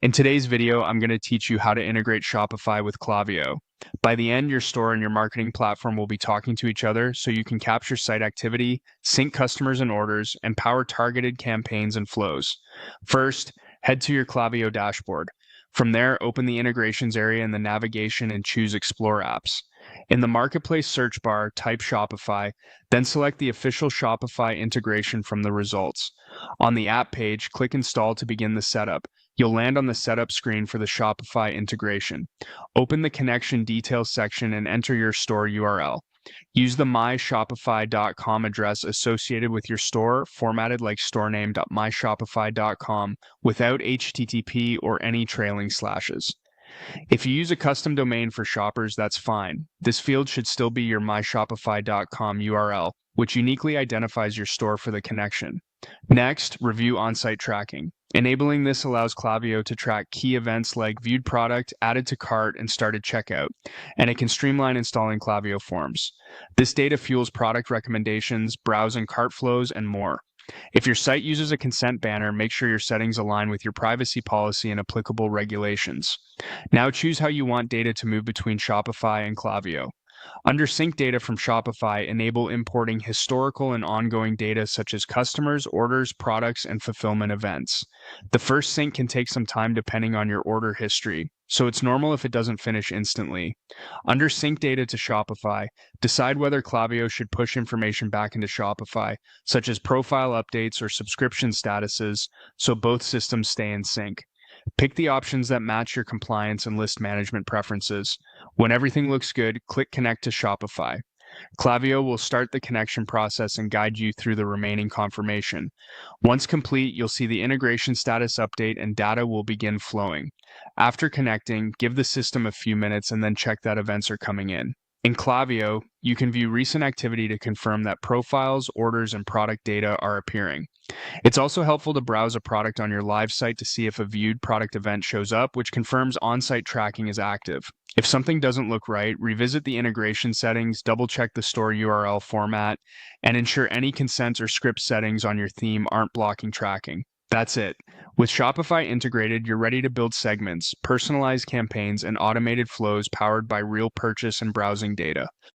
In today's video, I'm going to teach you how to integrate Shopify with Klaviyo. By the end, your store and your marketing platform will be talking to each other so you can capture site activity, sync customers and orders, and power targeted campaigns and flows. First, head to your Klaviyo dashboard. From there, open the integrations area in the navigation and choose Explore Apps. In the Marketplace search bar, type Shopify, then select the official Shopify integration from the results. On the app page, click Install to begin the setup. You'll land on the setup screen for the Shopify integration. Open the connection details section and enter your store URL. Use the myshopify.com address associated with your store, formatted like storename.myshopify.com, without HTTP or any trailing slashes. If you use a custom domain for shoppers, that's fine. This field should still be your myshopify.com URL, which uniquely identifies your store for the connection. Next, review on-site tracking. Enabling this allows Klaviyo to track key events like viewed product, added to cart, and started checkout, and it can streamline installing Klaviyo forms. This data fuels product recommendations, browse and cart flows, and more. If your site uses a consent banner, make sure your settings align with your privacy policy and applicable regulations. Now choose how you want data to move between Shopify and Klaviyo. Under Sync Data from Shopify, enable importing historical and ongoing data such as customers, orders, products, and fulfillment events. The first sync can take some time depending on your order history, so it's normal if it doesn't finish instantly. Under Sync Data to Shopify, decide whether Klaviyo should push information back into Shopify, such as profile updates or subscription statuses, so both systems stay in sync. Pick the options that match your compliance and list management preferences. When everything looks good, click Connect to Shopify. Klaviyo will start the connection process and guide you through the remaining confirmation. Once complete, you'll see the integration status update and data will begin flowing. After connecting, give the system a few minutes and then check that events are coming in. In Klaviyo, you can view recent activity to confirm that profiles, orders, and product data are appearing. It's also helpful to browse a product on your live site to see if a viewed product event shows up, which confirms on-site tracking is active. If something doesn't look right, revisit the integration settings, double-check the store URL format, and ensure any consent or script settings on your theme aren't blocking tracking. That's it. With Shopify integrated, you're ready to build segments, personalized campaigns, and automated flows powered by real purchase and browsing data.